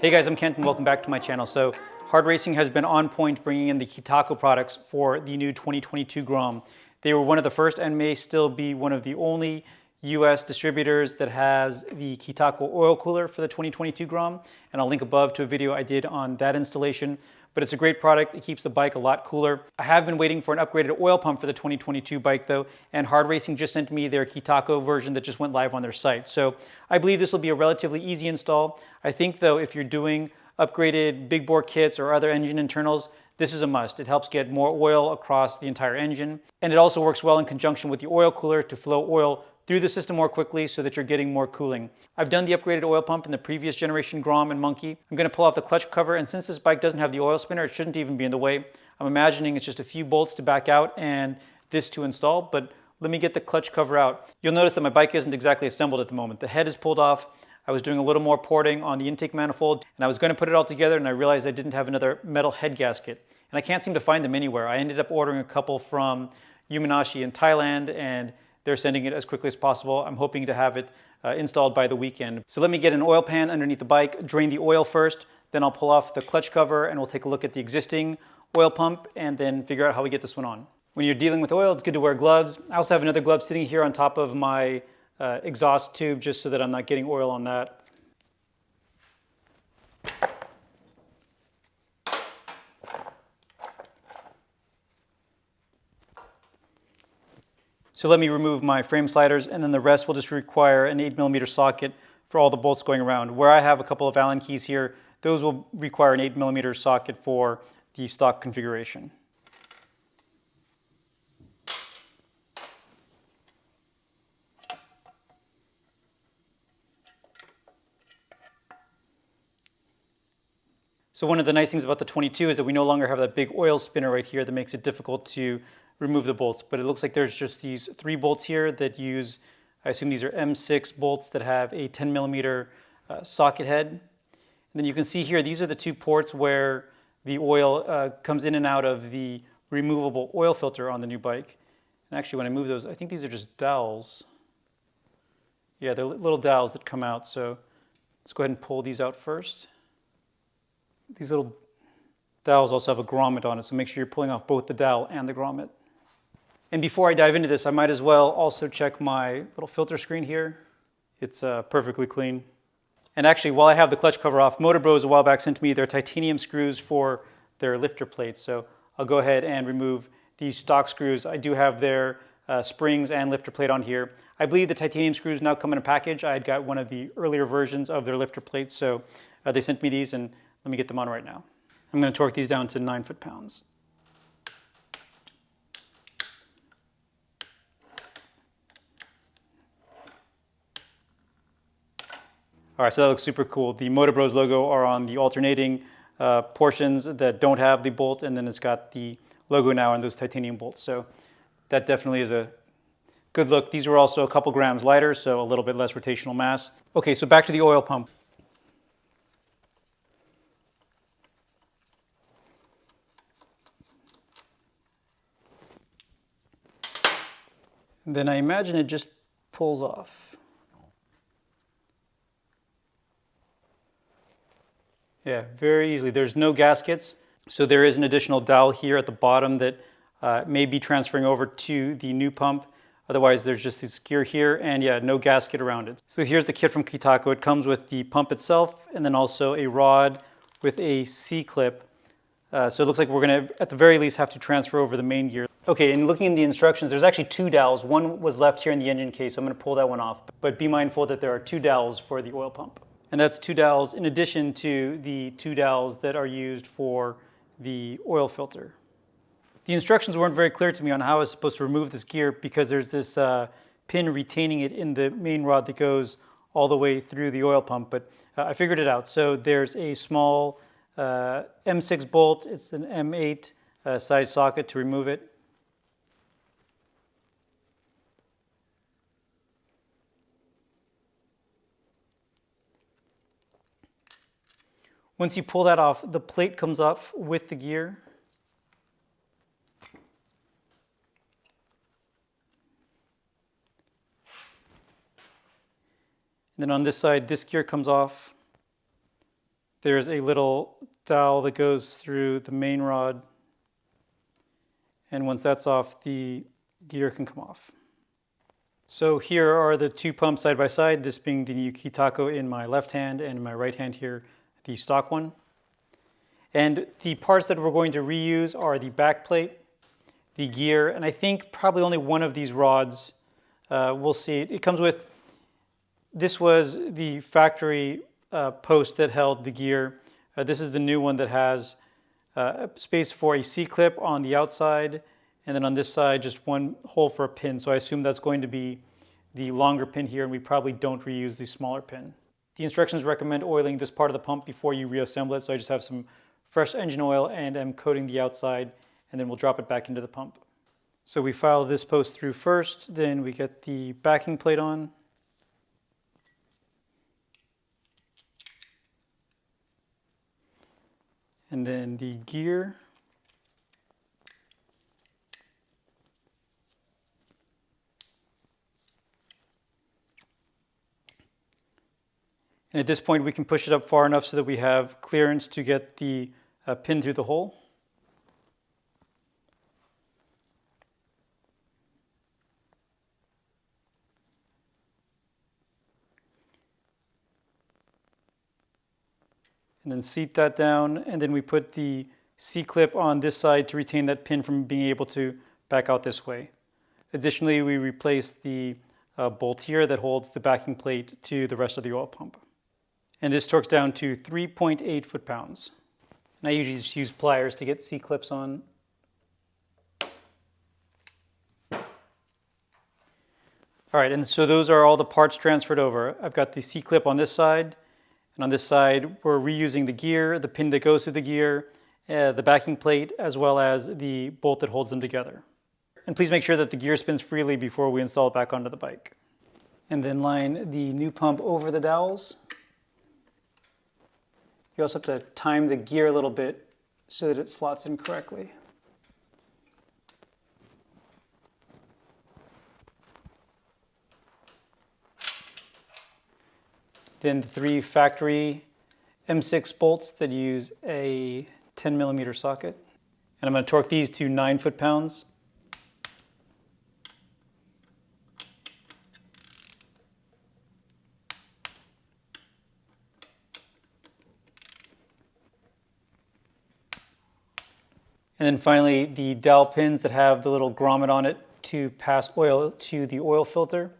Hey guys, I'm Kent and welcome back to my channel. So Hard Racing has been on point bringing in the Kitaco products for the new 2022 Grom. They were one of the first and may still be one of the only US distributors that has the Kitaco oil cooler for the 2022 Grom, and I'll link above to a video I did on that installation. But it's a great product. It keeps the bike a lot cooler. I have been waiting for an upgraded oil pump for the 2022 bike though, and Hard Racing just sent me their Kitaco version that just went live on their site. So I believe this will be a relatively easy install. I think though, if you're doing upgraded big bore kits or other engine internals, this is a must. It helps get more oil across the entire engine. And it also works well in conjunction with the oil cooler to flow oil through the system more quickly so that you're getting more cooling. I've done the upgraded oil pump in the previous generation Grom and Monkey. I'm going to pull off the clutch cover, and since this bike doesn't have the oil spinner, it shouldn't even be in the way. I'm imagining it's just a few bolts to back out and this to install, but let me get the clutch cover out. You'll notice that my bike isn't exactly assembled at the moment. The head is pulled off. I was doing a little more porting on the intake manifold, and I was going to put it all together, and I realized I didn't have another metal head gasket, and I can't seem to find them anywhere. I ended up ordering a couple from Yamanashi in Thailand, and they're sending it as quickly as possible. I'm hoping to have it installed by the weekend. So let me get an oil pan underneath the bike, drain the oil first, then I'll pull off the clutch cover and we'll take a look at the existing oil pump and then figure out how we get this one on. When you're dealing with oil, it's good to wear gloves. I also have another glove sitting here on top of my exhaust tube just so that I'm not getting oil on that. So let me remove my frame sliders, and then the rest will just require an 8mm socket for all the bolts going around. Where I have a couple of Allen keys here, those will require an 8mm socket for the stock configuration. So one of the nice things about the 22 is that we no longer have that big oil spinner right here that makes it difficult to remove the bolts, but it looks like there's just these 3 bolts here that use, I assume these are M6 bolts that have a 10mm socket head. And then you can see here, these are the 2 ports where the oil comes in and out of the removable oil filter on the new bike. And actually when I move those, I think these are just dowels. Yeah, they're little dowels that come out, so let's go ahead and pull these out first. These little dowels also have a grommet on it, so make sure you're pulling off both the dowel and the grommet. And before I dive into this, I might as well also check my little filter screen here. It's perfectly clean. And actually, while I have the clutch cover off, Motor Bros a while back sent me their titanium screws for their lifter plates. So I'll go ahead and remove these stock screws. I do have their springs and lifter plate on here. I believe the titanium screws now come in a package. I had got one of the earlier versions of their lifter plates, so they sent me these, and let me get them on right now. I'm going to torque these down to 9 foot-pounds. All right, so that looks super cool. The Motor Bros logo are on the alternating portions that don't have the bolt, and then it's got the logo now on those titanium bolts. So that definitely is a good look. These are also a couple grams lighter, so a little bit less rotational mass. Okay, so back to the oil pump. And then I imagine it just pulls off. Yeah, very easily. There's no gaskets, so there is an additional dowel here at the bottom that may be transferring over to the new pump. Otherwise, there's just this gear here, and yeah, no gasket around it. So here's the kit from Kitaco. It comes with the pump itself, and then also a rod with a C-clip. So it looks like we're going to, at the very least, have to transfer over the main gear. Okay, and looking in the instructions, there's actually 2 dowels. One was left here in the engine case, so I'm going to pull that one off. But be mindful that there are 2 dowels for the oil pump. And that's 2 dowels in addition to the 2 dowels that are used for the oil filter. The instructions weren't very clear to me on how I was supposed to remove this gear because there's this pin retaining it in the main rod that goes all the way through the oil pump, but I figured it out. So there's a small M6 bolt. It's an M8 size socket to remove it. Once you pull that off, the plate comes off with the gear. And then on this side, this gear comes off. there's a little dowel that goes through the main rod. And once that's off, the gear can come off. So here are the two pumps side by side, this being the new Kitaco in my left hand and in my right hand here, the stock one. And the parts that we're going to reuse are the back plate, the gear, and I think probably only one of these rods. We'll see. It comes with, this was the factory post that held the gear. This is the new one that has space for a C-clip on the outside, and then on this side, just one hole for a pin. So I assume that's going to be the longer pin here, and we probably don't reuse the smaller pin. The instructions recommend oiling this part of the pump before you reassemble it, so I just have some fresh engine oil and am coating the outside, and then we'll drop it back into the pump. So we file this post through first, then we get the backing plate on. And then the gear. And at this point, we can push it up far enough so that we have clearance to get the pin through the hole. And then seat that down, and then we put the C-clip on this side to retain that pin from being able to back out this way. Additionally, we replace the bolt here that holds the backing plate to the rest of the oil pump. And this torques down to 3.8 foot-pounds. And I usually just use pliers to get C-clips on. All right, and so those are all the parts transferred over. I've got the C-clip on this side, and on this side, we're reusing the gear, the pin that goes through the gear, the backing plate, as well as the bolt that holds them together. And please make sure that the gear spins freely before we install it back onto the bike. And then line the new pump over the dowels. You also have to time the gear a little bit so that it slots in correctly. Then the 3 factory M6 bolts that use a 10mm socket. And I'm going to torque these to 9 foot-pounds. And then finally, the dowel pins that have the little grommet on it to pass oil to the oil filter.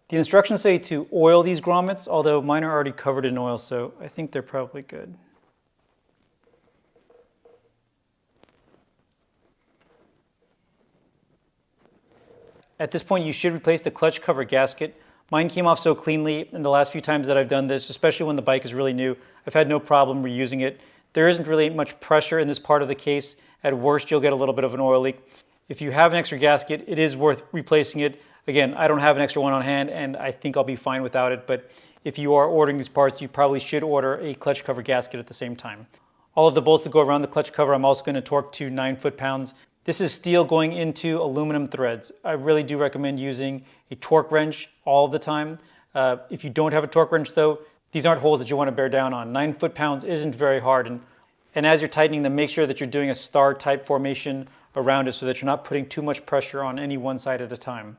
The instructions say to oil these grommets, although mine are already covered in oil, so I think they're probably good. At this point, you should replace the clutch cover gasket. Mine came off so cleanly, and the last few times that I've done this, especially when the bike is really new, I've had no problem reusing it. There isn't really much pressure in this part of the case. At worst, you'll get a little bit of an oil leak. If you have an extra gasket, it is worth replacing it. Again, I don't have an extra one on hand, and I think I'll be fine without it, but if you are ordering these parts, you probably should order a clutch cover gasket at the same time. All of the bolts that go around the clutch cover, I'm also going to torque to 9 foot-pounds. This is steel going into aluminum threads. I really do recommend using a torque wrench all the time. If you don't have a torque wrench though, these aren't holes that you want to bear down on. 9 foot-pounds isn't very hard, and as you're tightening them, make sure that you're doing a star type formation around it so that you're not putting too much pressure on any one side at a time.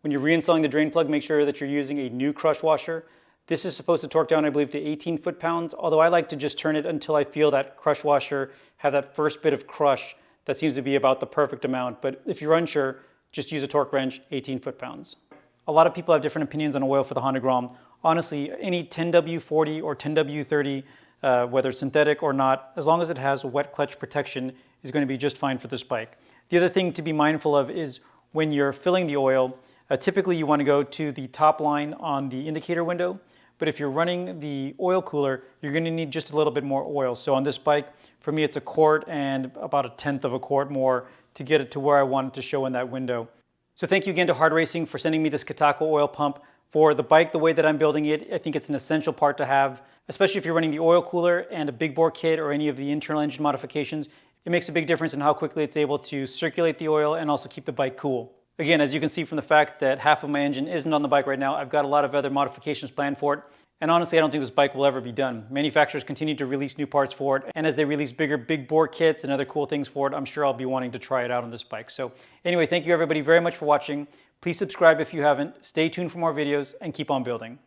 When you're reinstalling the drain plug, make sure that you're using a new crush washer. This is supposed to torque down, I believe, to 18 foot-pounds, although I like to just turn it until I feel that crush washer have that first bit of crush. That seems to be about the perfect amount, but if you're unsure, just use a torque wrench, 18 foot-pounds. A lot of people have different opinions on oil for the Honda Grom. Honestly, any 10W40 or 10W30, whether synthetic or not, as long as it has wet clutch protection, is going to be just fine for this bike. The other thing to be mindful of is when you're filling the oil, typically you want to go to the top line on the indicator window, but if you're running the oil cooler, you're going to need just a little bit more oil. So on this bike, for me it's a quart and about a tenth of a quart more to get it to where I want it to show in that window. So thank you again to Hard Racing for sending me this Kitaco oil pump. For the bike, the way that I'm building it, I think it's an essential part to have, especially if you're running the oil cooler and a big bore kit or any of the internal engine modifications. It makes a big difference in how quickly it's able to circulate the oil and also keep the bike cool. Again, as you can see from the fact that half of my engine isn't on the bike right now, I've got a lot of other modifications planned for it. And honestly, I don't think this bike will ever be done. Manufacturers continue to release new parts for it, and as they release bigger big bore kits and other cool things for it, I'm sure I'll be wanting to try it out on this bike. So anyway, thank you everybody very much for watching. Please subscribe if you haven't, stay tuned for more videos, and keep on building.